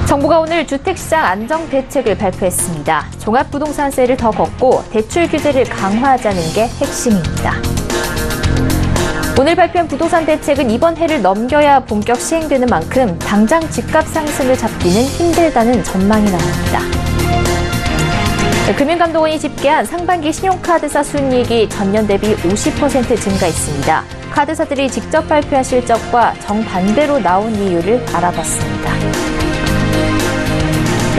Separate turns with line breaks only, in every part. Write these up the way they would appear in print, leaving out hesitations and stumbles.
정부가 오늘 주택시장 안정 대책을 발표했습니다. 종합부동산세를 더 걷고 대출 규제를 강화하자는 게 핵심입니다. 오늘 발표한 부동산 대책은 이번 해를 넘겨야 본격 시행되는 만큼 당장 집값 상승을 잡기는 힘들다는 전망이 나옵니다. 금융감독원이 집계한 상반기 신용카드사 순이익이 전년 대비 50% 증가했습니다. 카드사들이 직접 발표한 실적과 정반대로 나온 이유를 알아봤습니다.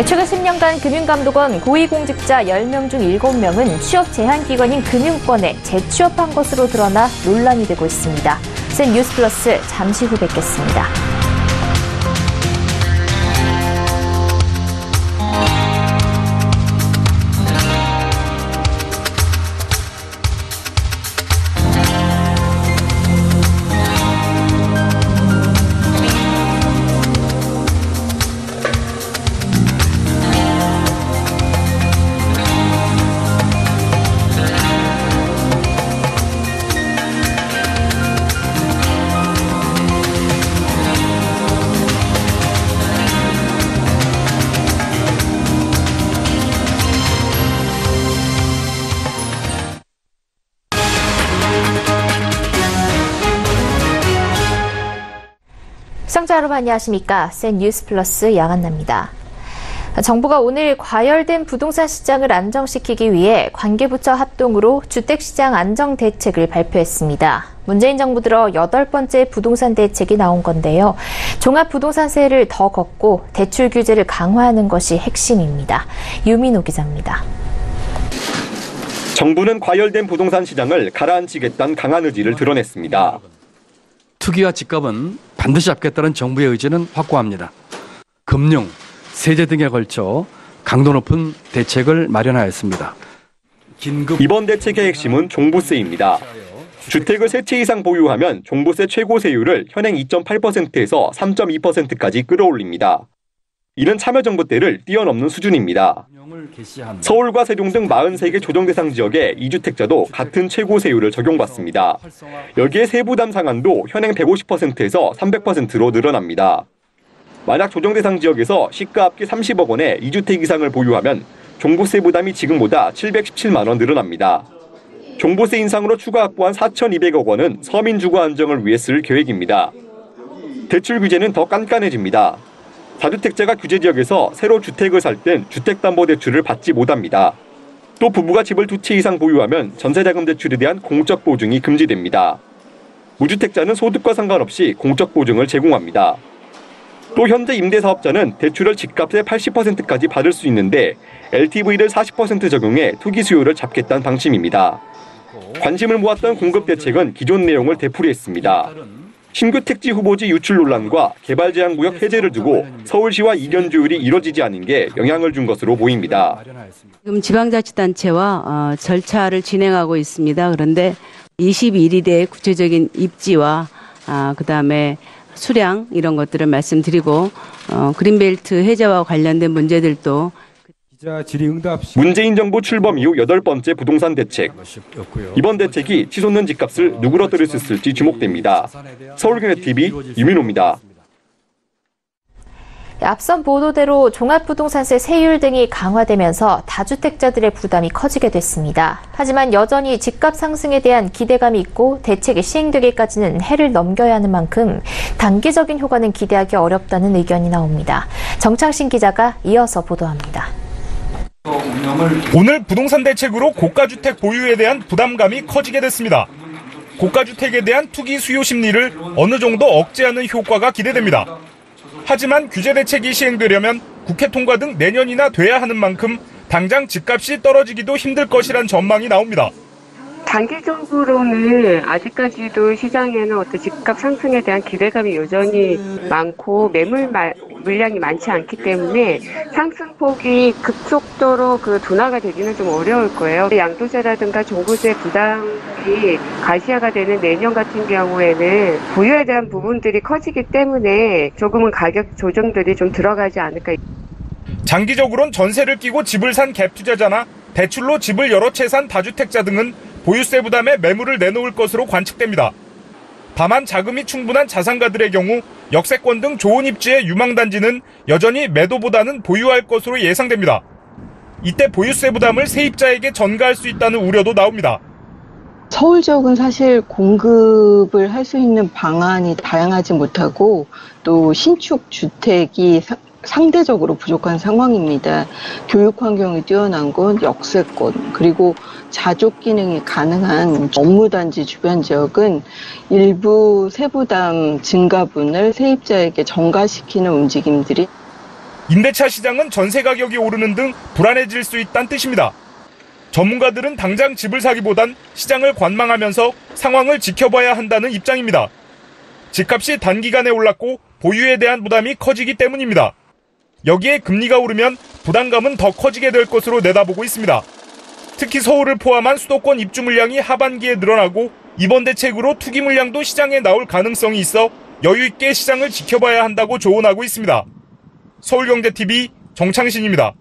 최근 10년간 금융감독원 고위공직자 10명 중 7명은 취업 제한기관인 금융권에 재취업한 것으로 드러나 논란이 되고 있습니다. 센 뉴스 플러스 잠시 후 뵙겠습니다. 시청자 여러분 안녕하십니까? 센 뉴스 플러스 양한나입니다. 정부가 오늘 과열된 부동산 시장을 안정시키기 위해 관계부처 합동으로 주택시장 안정 대책을 발표했습니다. 문재인 정부 들어 8번째 부동산 대책이 나온 건데요. 종합부동산세를 더 걷고 대출 규제를 강화하는 것이 핵심입니다. 유민호 기자입니다.
정부는 과열된 부동산 시장을 가라앉히겠다는 강한 의지를 드러냈습니다.
투기와 집값은 반드시 잡겠다는 정부의 의지는 확고합니다. 금융, 세제 등에 걸쳐 강도 높은 대책을 마련하였습니다.
이번 대책의 핵심은 종부세입니다. 주택을 3채 이상 보유하면 종부세 최고 세율을 현행 2.8%에서 3.2%까지 끌어올립니다. 이는 참여정부 때를 뛰어넘는 수준입니다. 서울과 세종 등 43개 조정대상 지역의 2주택자도 같은 최고 세율을 적용받습니다. 여기에 세부담 상한도 현행 150%에서 300%로 늘어납니다. 만약 조정대상 지역에서 시가 합계 30억 원의 2주택 이상을 보유하면 종부세 부담이 지금보다 717만 원 늘어납니다. 종부세 인상으로 추가 확보한 4,200억 원은 서민 주거 안정을 위해 쓸 계획입니다. 대출 규제는 더 깐깐해집니다. 다주택자가 규제 지역에서 새로 주택을 살 땐 주택담보대출을 받지 못합니다. 또 부부가 집을 2채 이상 보유하면 전세자금 대출에 대한 공적 보증이 금지됩니다. 무주택자는 소득과 상관없이 공적 보증을 제공합니다. 또 현재 임대사업자는 대출을 집값의 80%까지 받을 수 있는데 LTV를 40% 적용해 투기 수요를 잡겠다는 방침입니다. 관심을 모았던 공급 대책은 기존 내용을 되풀이했습니다. 신규 택지 후보지 유출 논란과 개발 제한 구역 해제를 두고 서울시와 이견 조율이 이뤄지지 않은 게 영향을 준 것으로 보입니다.
지금 지방자치단체와 절차를 진행하고 있습니다. 그런데 21일에 구체적인 입지와 그다음에 수량 이런 것들을 말씀드리고 그린벨트 해제와 관련된 문제들도
문재인 정부 출범 이후 8번째 부동산 대책. 이번 대책이 치솟는 집값을 누그러뜨릴 수 있을지 주목됩니다. 서울경제TV 유민호입니다.
앞선 보도대로 종합부동산세 세율 등이 강화되면서 다주택자들의 부담이 커지게 됐습니다. 하지만 여전히 집값 상승에 대한 기대감이 있고 대책이 시행되기까지는 해를 넘겨야 하는 만큼 단기적인 효과는 기대하기 어렵다는 의견이 나옵니다. 정창신 기자가 이어서 보도합니다.
오늘 부동산 대책으로 고가주택 보유에 대한 부담감이 커지게 됐습니다. 고가주택에 대한 투기 수요 심리를 어느 정도 억제하는 효과가 기대됩니다. 하지만 규제 대책이 시행되려면 국회 통과 등 내년이나 돼야 하는 만큼 당장 집값이 떨어지기도 힘들 것이란 전망이 나옵니다.
단기적으로는 아직까지도 시장에는 어떤 집값 상승에 대한 기대감이 여전히 많고 매물 물량이 많지 않기 때문에 상승폭이 급속도로 둔화가 되기는 좀 어려울 거예요. 양도세라든가 종부세 부담이 가시화가 되는 내년 같은 경우에는 부유에 대한 부분들이 커지기 때문에 조금은 가격 조정들이 좀 들어가지 않을까.
장기적으로는 전세를 끼고 집을 산 갭 투자자나 대출로 집을 여러 채 산 다주택자 등은 보유세 부담에 매물을 내놓을 것으로 관측됩니다. 다만 자금이 충분한 자산가들의 경우 역세권 등 좋은 입지의 유망단지는 여전히 매도보다는 보유할 것으로 예상됩니다. 이때 보유세 부담을 세입자에게 전가할 수 있다는 우려도 나옵니다.
서울 지역은 사실 공급을 할 수 있는 방안이 다양하지 못하고 또 신축 주택이 상대적으로 부족한 상황입니다. 교육 환경이 뛰어난 곳, 역세권, 그리고 자족 기능이 가능한 업무단지 주변 지역은 일부 세부담 증가분을 세입자에게 전가시키는 움직임들이
임대차 시장은 전세 가격이 오르는 등 불안해질 수 있다는 뜻입니다. 전문가들은 당장 집을 사기보단 시장을 관망하면서 상황을 지켜봐야 한다는 입장입니다. 집값이 단기간에 올랐고 보유에 대한 부담이 커지기 때문입니다. 여기에 금리가 오르면 부담감은 더 커지게 될 것으로 내다보고 있습니다. 특히 서울을 포함한 수도권 입주 물량이 하반기에 늘어나고 이번 대책으로 투기 물량도 시장에 나올 가능성이 있어 여유 있게 시장을 지켜봐야 한다고 조언하고 있습니다. 서울경제TV 정창신입니다.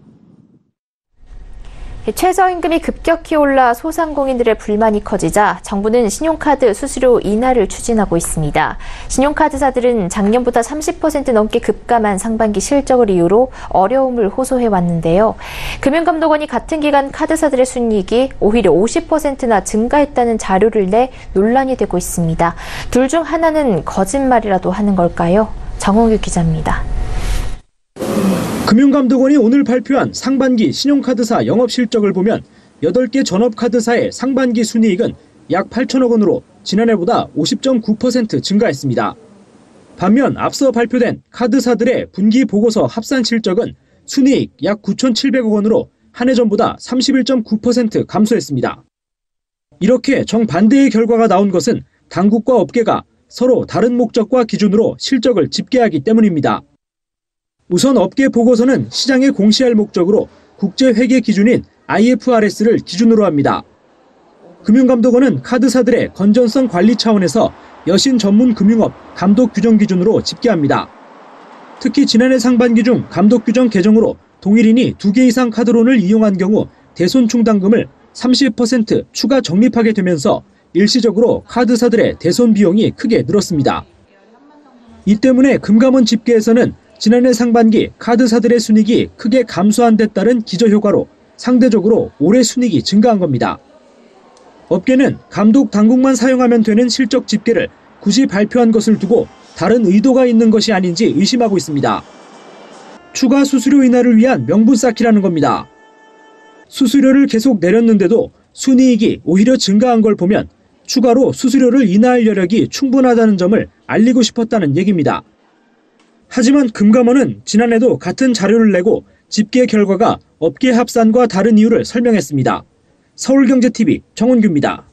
최저임금이 급격히 올라 소상공인들의 불만이 커지자 정부는 신용카드 수수료 인하를 추진하고 있습니다. 신용카드사들은 작년보다 30% 넘게 급감한 상반기 실적을 이유로 어려움을 호소해왔는데요. 금융감독원이 같은 기간 카드사들의 순이익이 오히려 50%나 증가했다는 자료를 내 논란이 되고 있습니다. 둘 중 하나는 거짓말이라도 하는 걸까요? 정홍규 기자입니다.
금융감독원이 오늘 발표한 상반기 신용카드사 영업실적을 보면 8개 전업카드사의 상반기 순이익은 약 8천억 원으로 지난해보다 50.9% 증가했습니다. 반면 앞서 발표된 카드사들의 분기 보고서 합산 실적은 순이익 약 9,700억 원으로 한 해 전보다 31.9% 감소했습니다. 이렇게 정반대의 결과가 나온 것은 당국과 업계가 서로 다른 목적과 기준으로 실적을 집계하기 때문입니다. 우선 업계 보고서는 시장에 공시할 목적으로 국제회계 기준인 IFRS를 기준으로 합니다. 금융감독원은 카드사들의 건전성 관리 차원에서 여신 전문 금융업 감독 규정 기준으로 집계합니다. 특히 지난해 상반기 중 감독 규정 개정으로 동일인이 2개 이상 카드론을 이용한 경우 대손 충당금을 30% 추가 적립하게 되면서 일시적으로 카드사들의 대손 비용이 크게 늘었습니다. 이 때문에 금감원 집계에서는 지난해 상반기 카드사들의 순이익이 크게 감소한 데 따른 기저효과로 상대적으로 올해 순이익이 증가한 겁니다. 업계는 감독 당국만 사용하면 되는 실적 집계를 굳이 발표한 것을 두고 다른 의도가 있는 것이 아닌지 의심하고 있습니다. 추가 수수료 인하를 위한 명분 쌓기라는 겁니다. 수수료를 계속 내렸는데도 순이익이 오히려 증가한 걸 보면 추가로 수수료를 인하할 여력이 충분하다는 점을 알리고 싶었다는 얘기입니다. 하지만 금감원은 지난해도 같은 자료를 내고 집계 결과가 업계 합산과 다른 이유를 설명했습니다. 서울경제TV 정원규입니다.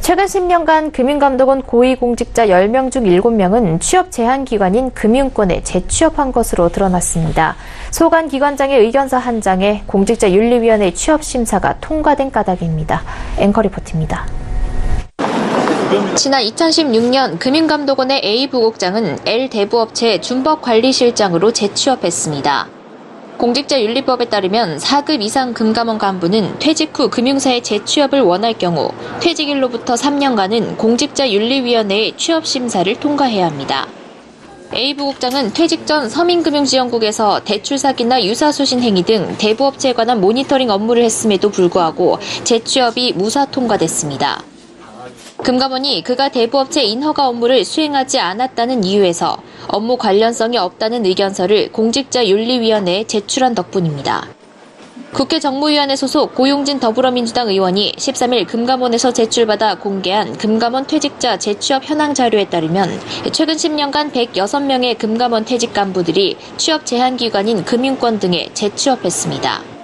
최근 10년간 금융감독원 고위공직자 10명 중 7명은 취업 제한 기관인 금융권에 재취업한 것으로 드러났습니다. 소관 기관장의 의견서 한 장에 공직자윤리위원회 취업 심사가 통과된 까닭입니다. 앵커 리포트입니다. 지난 2016년 금융감독원의 A 부국장은 L 대부업체 준법관리실장으로 재취업했습니다. 공직자윤리법에 따르면 4급 이상 금감원 간부는 퇴직 후 금융사에 재취업을 원할 경우 퇴직일로부터 3년간은 공직자윤리위원회의 취업심사를 통과해야 합니다. A 부국장은 퇴직 전 서민금융지원국에서 대출 사기나 유사수신 행위 등 대부업체에 관한 모니터링 업무를 했음에도 불구하고 재취업이 무사 통과됐습니다. 금감원이 그가 대부업체 인허가 업무를 수행하지 않았다는 이유에서 업무 관련성이 없다는 의견서를 공직자윤리위원회에 제출한 덕분입니다. 국회 정무위원회 소속 고용진 더불어민주당 의원이 13일 금감원에서 제출받아 공개한 금감원 퇴직자 재취업 현황 자료에 따르면 최근 10년간 106명의 금감원 퇴직 간부들이 취업 제한 기관인 금융권 등에 재취업했습니다.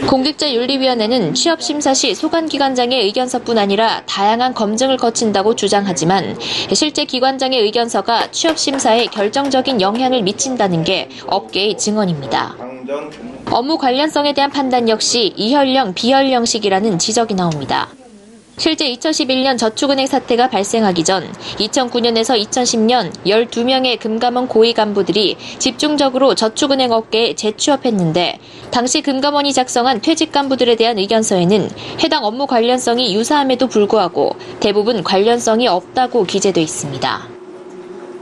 공직자윤리위원회는 취업심사 시 소관기관장의 의견서뿐 아니라 다양한 검증을 거친다고 주장하지만 실제 기관장의 의견서가 취업심사에 결정적인 영향을 미친다는 게 업계의 증언입니다. 업무 관련성에 대한 판단 역시 이현령, 비현령식이라는 지적이 나옵니다. 실제 2011년 저축은행 사태가 발생하기 전 2009년에서 2010년 12명의 금감원 고위 간부들이 집중적으로 저축은행 업계에 재취업했는데 당시 금감원이 작성한 퇴직 간부들에 대한 의견서에는 해당 업무 관련성이 유사함에도 불구하고 대부분 관련성이 없다고 기재돼 있습니다.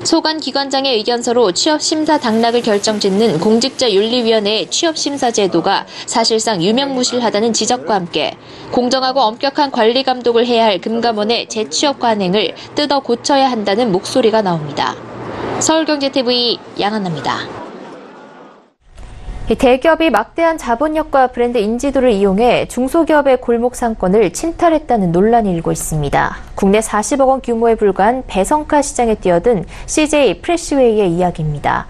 소관기관장의 의견서로 취업심사 당락을 결정짓는 공직자윤리위원회의 취업심사 제도가 사실상 유명무실하다는 지적과 함께 공정하고 엄격한 관리 감독을 해야 할 금감원의 재취업 관행을 뜯어 고쳐야 한다는 목소리가 나옵니다. 서울경제TV 양한나입니다. 대기업이 막대한 자본력과 브랜드 인지도를 이용해 중소기업의 골목 상권을 침탈했다는 논란이 일고 있습니다. 국내 40억 원 규모에 불과한 배성카 시장에 뛰어든 CJ 프레시웨이의 이야기입니다.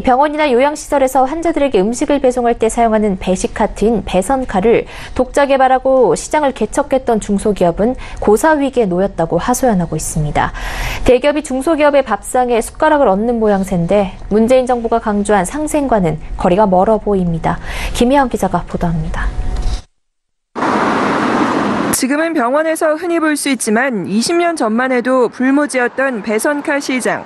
병원이나 요양시설에서 환자들에게 음식을 배송할 때 사용하는 배식카트인 배선카를 독자 개발하고 시장을 개척했던 중소기업은 고사위기에 놓였다고 하소연하고 있습니다. 대기업이 중소기업의 밥상에 숟가락을 얹는 모양새인데 문재인 정부가 강조한 상생과는 거리가 멀어 보입니다. 김혜영 기자가 보도합니다.
지금은 병원에서 흔히 볼 수 있지만 20년 전만 해도 불모지였던 배선카 시장.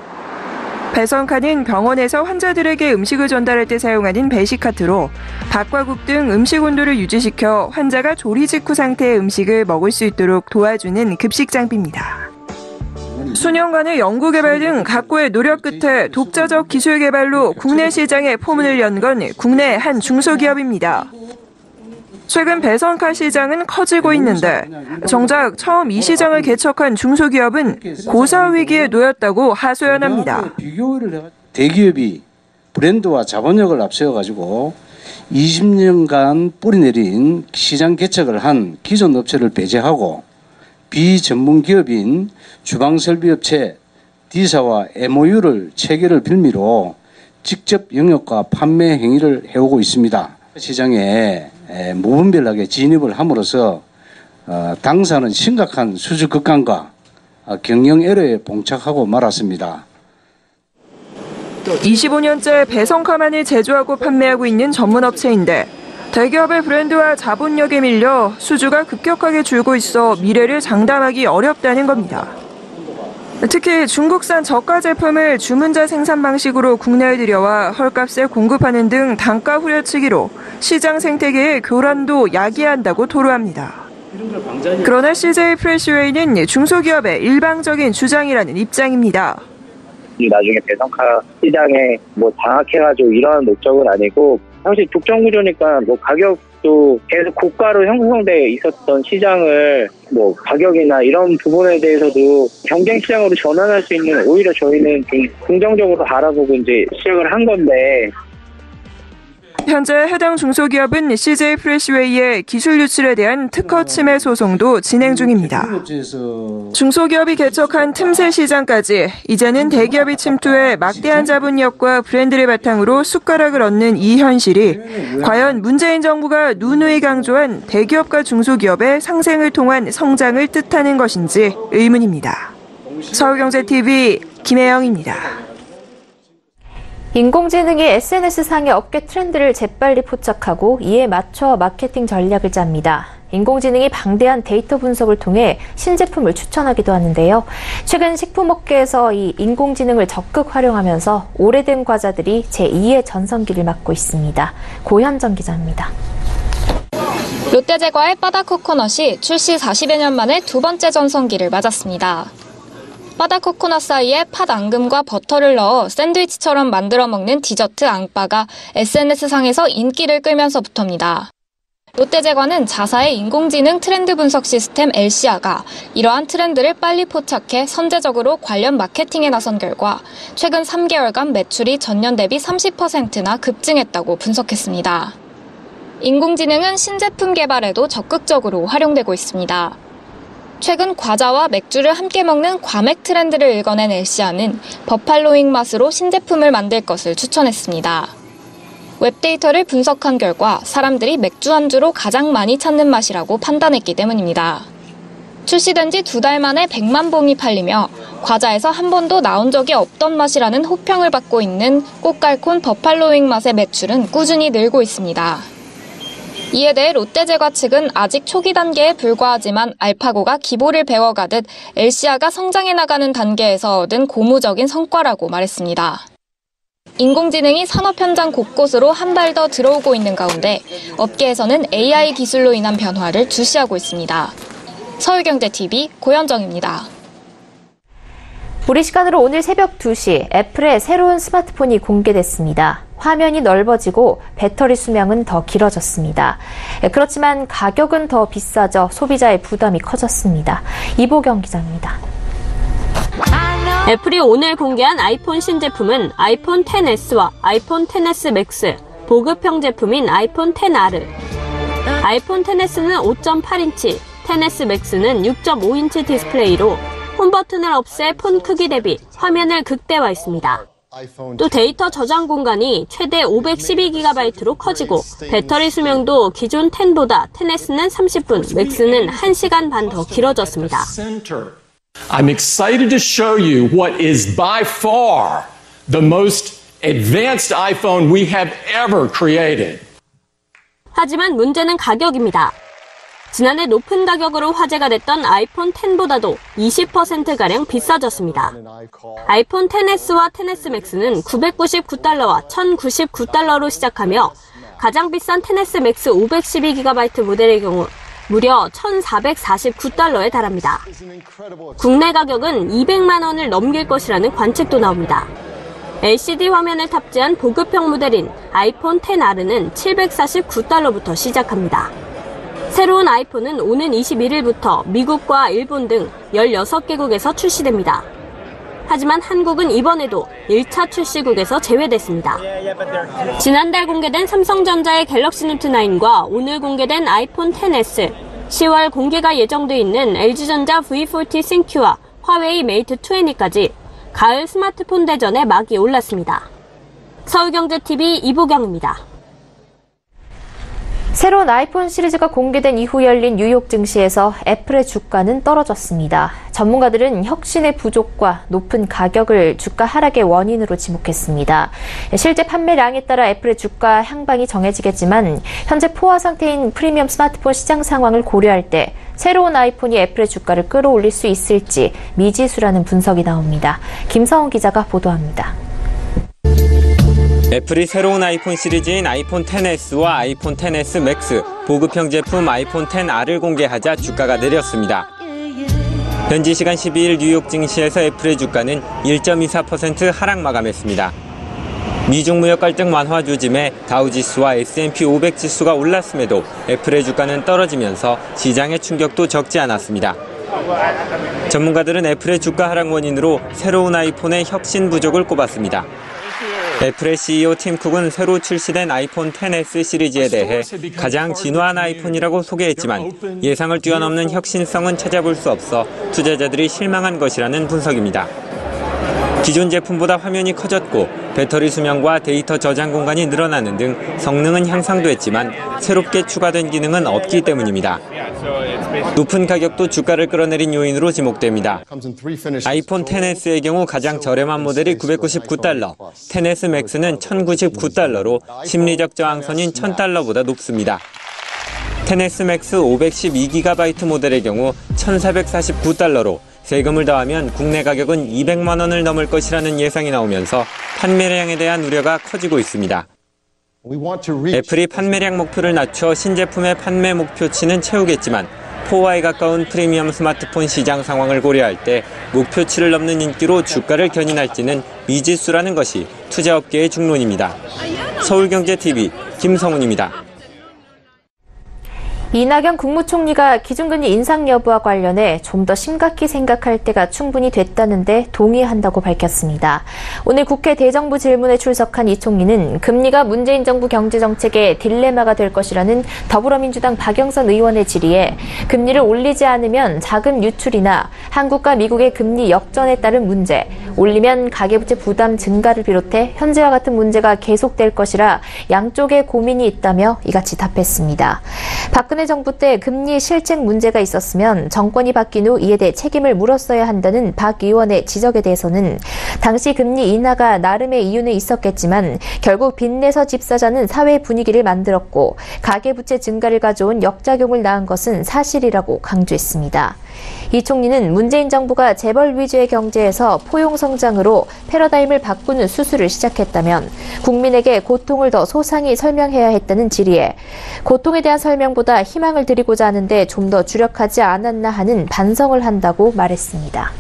배선카는 병원에서 환자들에게 음식을 전달할 때 사용하는 배식카트로 밥과 국 등 음식 온도를 유지시켜 환자가 조리 직후 상태의 음식을 먹을 수 있도록 도와주는 급식 장비입니다. 수년간의 연구개발 등 각고의 노력 끝에 독자적 기술 개발로 국내 시장에 포문을 연 건 국내 한 중소기업입니다. 최근 배선카 시장은 커지고 있는데 정작 처음 이 시장을 개척한 중소기업은 고사위기에 놓였다고 하소연합니다.
대기업이 브랜드와 자본력을 앞세워가지고 20년간 뿌리내린 시장 개척을 한 기존 업체를 배제하고 비전문 기업인 주방설비업체 D사와 MOU를 체결을 빌미로 직접 영업과 판매 행위를 해오고 있습니다. 시장에 무분별하게 진입을 함으로써 당사는 심각한 수주 극강과 경영 에러에 봉착하고 말았습니다.
25년째 배성카만을 제조하고 판매하고 있는 전문업체인데 대기업의 브랜드와 자본력에 밀려 수주가 급격하게 줄고 있어 미래를 장담하기 어렵다는 겁니다. 특히 중국산 저가 제품을 주문자 생산 방식으로 국내에 들여와 헐값에 공급하는 등 단가 후려치기로 시장 생태계의 교란도 야기한다고 토로합니다. 그러나 CJ 프레시웨이는 중소기업의 일방적인 주장이라는 입장입니다.
나중에 배성카 시장에 장악해가지고 이러한 목적은 아니고 사실 독점 구조니까 가격도 계속 고가로 형성돼 있었던 시장을 가격이나 이런 부분에 대해서도 경쟁 시장으로 전환할 수 있는 오히려 저희는 좀 긍정적으로 바라보고 이제 시작을 한 건데.
현재 해당 중소기업은 CJ 프레시웨이의 기술 유출에 대한 특허 침해 소송도 진행 중입니다. 중소기업이 개척한 틈새 시장까지 이제는 대기업이 침투해 막대한 자본력과 브랜드를 바탕으로 숟가락을 얹는 이 현실이 과연 문재인 정부가 누누이 강조한 대기업과 중소기업의 상생을 통한 성장을 뜻하는 것인지 의문입니다. 서울경제TV 김혜영입니다.
인공지능이 SNS상의 업계 트렌드를 재빨리 포착하고 이에 맞춰 마케팅 전략을 짭니다. 인공지능이 방대한 데이터 분석을 통해 신제품을 추천하기도 하는데요. 최근 식품업계에서 이 인공지능을 적극 활용하면서 오래된 과자들이 제2의 전성기를 맞고 있습니다. 고현정 기자입니다.
롯데제과의 바다코코넛이 출시 40여 년 만에 두 번째 전성기를 맞았습니다. 바다코코넛 사이에 팥 앙금과 버터를 넣어 샌드위치처럼 만들어 먹는 디저트 앙빠가 SNS상에서 인기를 끌면서부터입니다. 롯데제과는 자사의 인공지능 트렌드 분석 시스템 엘시아가 이러한 트렌드를 빨리 포착해 선제적으로 관련 마케팅에 나선 결과 최근 3개월간 매출이 전년 대비 30%나 급증했다고 분석했습니다. 인공지능은 신제품 개발에도 적극적으로 활용되고 있습니다. 최근 과자와 맥주를 함께 먹는 과맥 트렌드를 읽어낸 엘시아는 버팔로잉 맛으로 신제품을 만들 것을 추천했습니다. 웹데이터를 분석한 결과 사람들이 맥주 안주로 가장 많이 찾는 맛이라고 판단했기 때문입니다. 출시된 지 2달 만에 100만 봉이 팔리며 과자에서 한 번도 나온 적이 없던 맛이라는 호평을 받고 있는 꽃갈콘 버팔로잉 맛의 매출은 꾸준히 늘고 있습니다. 이에 대해 롯데제과 측은 아직 초기 단계에 불과하지만 알파고가 기보를 배워가듯 엘시아가 성장해 나가는 단계에서 얻은 고무적인 성과라고 말했습니다. 인공지능이 산업 현장 곳곳으로 한 발 더 들어오고 있는 가운데 업계에서는 AI 기술로 인한 변화를 주시하고 있습니다. 서울경제TV 고현정입니다.
우리 시간으로 오늘 새벽 2시 애플의 새로운 스마트폰이 공개됐습니다. 화면이 넓어지고 배터리 수명은 더 길어졌습니다. 그렇지만 가격은 더 비싸져 소비자의 부담이 커졌습니다. 이보경 기자입니다.
애플이 오늘 공개한 아이폰 신제품은 아이폰 XS와 아이폰 XS 맥스, 보급형 제품인 아이폰 XR. 아이폰 XS는 5.8인치, XS 맥스는 6.5인치 디스플레이로 홈 버튼을 없애 폰 크기 대비 화면을 극대화했습니다. 또 데이터 저장 공간이 최대 512GB로 커지고 배터리 수명도 기존 10보다 XS는 30분, 맥스는 1시간 반 더 길어졌습니다.
I'm excited to show you what is by far the most advanced iPhone we have ever created.
하지만 문제는 가격입니다. 지난해 높은 가격으로 화제가 됐던 아이폰 X보다도 20%가량 비싸졌습니다. 아이폰 XS와 XS 맥스는 $999와 $1,099로 시작하며 가장 비싼 XS 맥스 512GB 모델의 경우 무려 $1,449에 달합니다. 국내 가격은 200만 원을 넘길 것이라는 관측도 나옵니다. LCD 화면을 탑재한 보급형 모델인 아이폰 XR은 $749부터 시작합니다. 새로운 아이폰은 오는 21일부터 미국과 일본 등 16개국에서 출시됩니다. 하지만 한국은 이번에도 1차 출시국에서 제외됐습니다. 지난달 공개된 삼성전자의 갤럭시 노트 9과 오늘 공개된 아이폰 XS, 10월 공개가 예정돼 있는 LG전자 V40 싱큐와 화웨이 메이트 20까지 가을 스마트폰 대전에 막이 올랐습니다. 서울경제TV 이보경입니다.
새로운 아이폰 시리즈가 공개된 이후 열린 뉴욕 증시에서 애플의 주가는 떨어졌습니다. 전문가들은 혁신의 부족과 높은 가격을 주가 하락의 원인으로 지목했습니다. 실제 판매량에 따라 애플의 주가 향방이 정해지겠지만 현재 포화 상태인 프리미엄 스마트폰 시장 상황을 고려할 때 새로운 아이폰이 애플의 주가를 끌어올릴 수 있을지 미지수라는 분석이 나옵니다. 김성훈 기자가 보도합니다.
애플이 새로운 아이폰 시리즈인 아이폰 XS와 아이폰 XS 맥스, 보급형 제품 아이폰 XR을 공개하자 주가가 내렸습니다. 현지 시간 12일 뉴욕 증시에서 애플의 주가는 1.24% 하락 마감했습니다. 미중 무역 갈등 완화 조짐에 다우지수와 S&P 500 지수가 올랐음에도 애플의 주가는 떨어지면서 시장의 충격도 적지 않았습니다. 전문가들은 애플의 주가 하락 원인으로 새로운 아이폰의 혁신 부족을 꼽았습니다. 애플의 CEO 팀 쿡은 새로 출시된 아이폰 XS 시리즈에 대해 가장 진화한 아이폰이라고 소개했지만 예상을 뛰어넘는 혁신성은 찾아볼 수 없어 투자자들이 실망한 것이라는 분석입니다. 기존 제품보다 화면이 커졌고 배터리 수명과 데이터 저장 공간이 늘어나는 등 성능은 향상됐지만 새롭게 추가된 기능은 없기 때문입니다. 높은 가격도 주가를 끌어내린 요인으로 지목됩니다. 아이폰 XS의 경우 가장 저렴한 모델이 $999, XS 맥스는 $1,099로 심리적 저항선인 $1,000보다 높습니다. XS 맥스 512GB 모델의 경우 $1,449로 세금을 더하면 국내 가격은 200만 원을 넘을 것이라는 예상이 나오면서 판매량에 대한 우려가 커지고 있습니다. 애플이 판매량 목표를 낮춰 신제품의 판매 목표치는 채우겠지만 포화에 가까운 프리미엄 스마트폰 시장 상황을 고려할 때 목표치를 넘는 인기로 주가를 견인할지는 미지수라는 것이 투자업계의 중론입니다. 서울경제TV 김성훈입니다.
이낙연 국무총리가 기준금리 인상 여부와 관련해 좀 더 심각히 생각할 때가 충분히 됐다는데 동의한다고 밝혔습니다. 오늘 국회 대정부 질문에 출석한 이 총리는 금리가 문재인 정부 경제정책의 딜레마가 될 것이라는 더불어민주당 박영선 의원의 질의에 금리를 올리지 않으면 자금 유출이나 한국과 미국의 금리 역전에 따른 문제, 올리면 가계부채 부담 증가를 비롯해 현재와 같은 문제가 계속될 것이라 양쪽의 고민이 있다며 이같이 답했습니다. 박근혜 정부 때 금리 실책 문제가 있었으면 정권이 바뀐 후 이에 대해 책임을 물었어야 한다는 박 의원의 지적에 대해서는 당시 금리 인하가 나름의 이유는 있었겠지만 결국 빚내서 집 사자는 사회 분위기를 만들었고 가계부채 증가를 가져온 역작용을 낳은 것은 사실이라고 강조했습니다. 이 총리는 문재인 정부가 재벌 위주의 경제에서 포용 성장으로 패러다임을 바꾸는 수술을 시작했다면 국민에게 고통을 더 소상히 설명해야 했다는 질의에 고통에 대한 설명보다 희망을 드리고자 하는데 좀 더 주력하지 않았나 하는 반성을 한다고 말했습니다.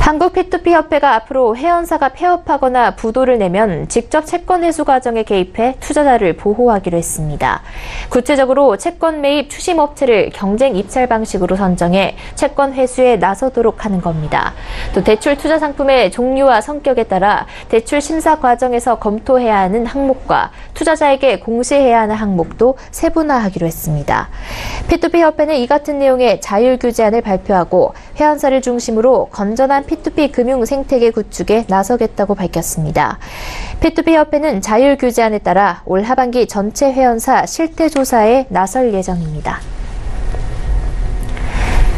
한국 P2P 협회가 앞으로 회원사가 폐업하거나 부도를 내면 직접 채권 회수 과정에 개입해 투자자를 보호하기로 했습니다. 구체적으로 채권 매입 추심업체를 경쟁 입찰 방식으로 선정해 채권 회수에 나서도록 하는 겁니다. 또 대출 투자 상품의 종류와 성격에 따라 대출 심사 과정에서 검토해야 하는 항목과 투자자에게 공시해야 하는 항목도 세분화하기로 했습니다. P2P 협회는 이 같은 내용의 자율 규제안을 발표하고 회원사를 중심으로 건전한 P2P 금융 생태계 구축에 나서겠다고 밝혔습니다. P2P 협회는 자율 규제안에 따라 올 하반기 전체 회원사 실태 조사에 나설 예정입니다.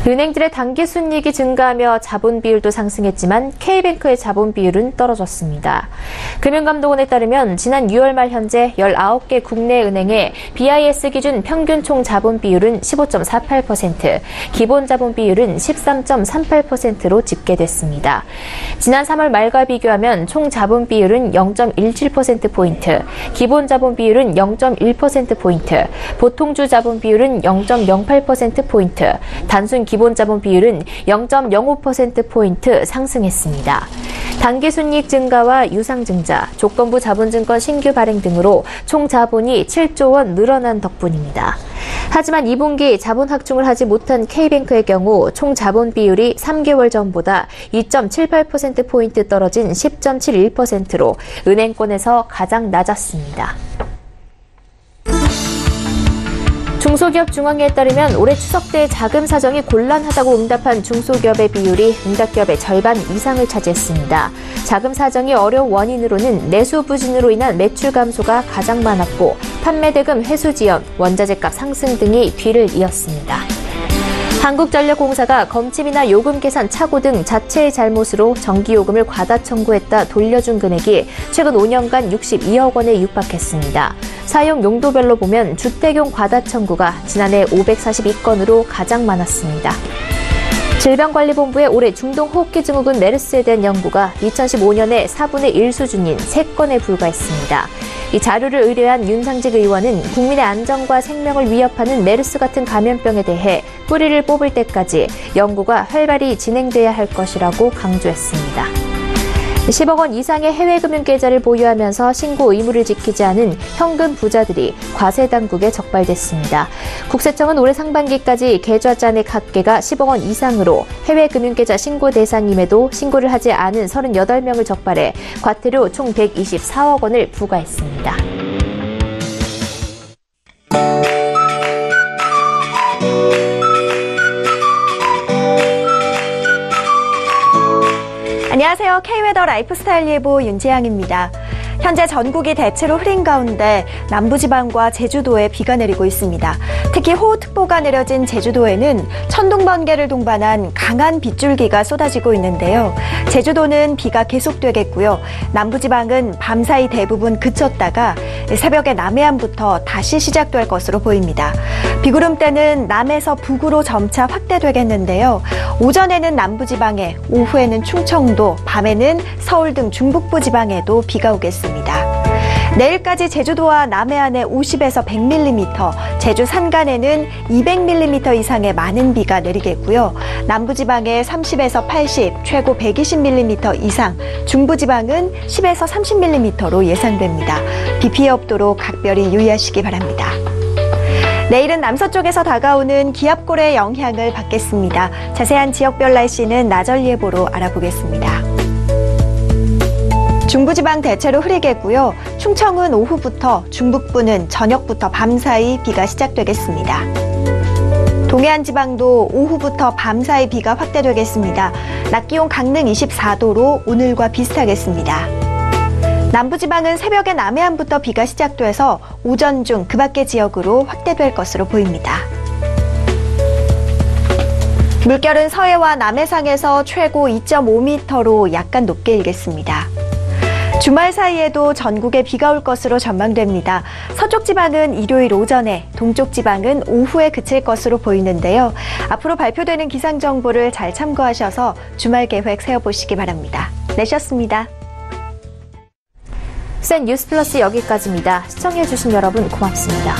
은행들의 단기 순이익이 증가하며 자본 비율도 상승했지만 K뱅크의 자본 비율은 떨어졌습니다. 금융감독원에 따르면 지난 6월 말 현재 19개 국내 은행의 BIS 기준 평균 총 자본 비율은 15.48%, 기본 자본 비율은 13.38%로 집계됐습니다. 지난 3월 말과 비교하면 총 자본 비율은 0.17%포인트, 기본 자본 비율은 0.1%포인트, 보통주 자본 비율은 0.08%포인트, 단순 기본 자본 비율은 0.05%포인트 상승했습니다. 단기 순이익 증가와 유상증자, 조건부 자본증권 신규 발행 등으로 총 자본이 7조 원 늘어난 덕분입니다. 하지만 2분기 자본 확충을 하지 못한 K뱅크의 경우 총 자본 비율이 3개월 전보다 2.78%포인트 떨어진 10.71%로 은행권에서 가장 낮았습니다. 중소기업 중앙회에 따르면 올해 추석 때 자금 사정이 곤란하다고 응답한 중소기업의 비율이 응답기업의 절반 이상을 차지했습니다. 자금 사정이 어려운 원인으로는 내수 부진으로 인한 매출 감소가 가장 많았고 판매대금 회수 지연, 원자재값 상승 등이 뒤를 이었습니다. 한국전력공사가 검침이나 요금 계산 착오 등 자체의 잘못으로 전기요금을 과다 청구했다 돌려준 금액이 최근 5년간 62억 원에 육박했습니다. 사용 용도별로 보면 주택용 과다 청구가 지난해 542건으로 가장 많았습니다. 질병관리본부의 올해 중동호흡기 증후군 메르스에 대한 연구가 2015년에 4분의 1 수준인 3건에 불과했습니다. 이 자료를 의뢰한 윤상직 의원은 국민의 안전과 생명을 위협하는 메르스 같은 감염병에 대해 뿌리를 뽑을 때까지 연구가 활발히 진행돼야 할 것이라고 강조했습니다. 10억 원 이상의 해외 금융 계좌를 보유하면서 신고 의무를 지키지 않은 현금 부자들이 과세 당국에 적발됐습니다. 국세청은 올해 상반기까지 계좌잔액 합계가 10억 원 이상으로 해외 금융 계좌 신고 대상임에도 신고를 하지 않은 38명을 적발해 과태료 총 124억 원을 부과했습니다.
안녕하세요. K웨더 라이프스타일 예보 윤지향입니다. 현재 전국이 대체로 흐린 가운데 남부지방과 제주도에 비가 내리고 있습니다. 특히 호우특보가 내려진 제주도에는 천둥번개를 동반한 강한 빗줄기가 쏟아지고 있는데요. 제주도는 비가 계속되겠고요. 남부지방은 밤사이 대부분 그쳤다가 새벽에 남해안부터 다시 시작될 것으로 보입니다. 비구름대는 남에서 북으로 점차 확대되겠는데요. 오전에는 남부지방에, 오후에는 충청도, 밤에는 서울 등 중북부 지방에도 비가 오겠습니다. 내일까지 제주도와 남해안에 50에서 100mm, 제주 산간에는 200mm 이상의 많은 비가 내리겠고요. 남부지방에 30에서 80, 최고 120mm 이상, 중부지방은 10에서 30mm로 예상됩니다. 비 피해 없도록 각별히 유의하시기 바랍니다. 내일은 남서쪽에서 다가오는 기압골의 영향을 받겠습니다. 자세한 지역별 날씨는 나절 예보로 알아보겠습니다. 중부지방 대체로 흐리겠고요. 충청은 오후부터, 중북부는 저녁부터 밤사이 비가 시작되겠습니다. 동해안 지방도 오후부터 밤사이 비가 확대되겠습니다. 낮 기온 강릉 24도로 오늘과 비슷하겠습니다. 남부지방은 새벽에 남해안부터 비가 시작돼서 오전 중 그 밖의 지역으로 확대될 것으로 보입니다. 물결은 서해와 남해상에서 최고 2.5m로 약간 높게 일겠습니다. 주말 사이에도 전국에 비가 올 것으로 전망됩니다. 서쪽 지방은 일요일 오전에, 동쪽 지방은 오후에 그칠 것으로 보이는데요. 앞으로 발표되는 기상 정보를 잘 참고하셔서 주말 계획 세워보시기 바랍니다. 내셨습니다.
센 뉴스 플러스 여기까지입니다. 시청해주신 여러분 고맙습니다.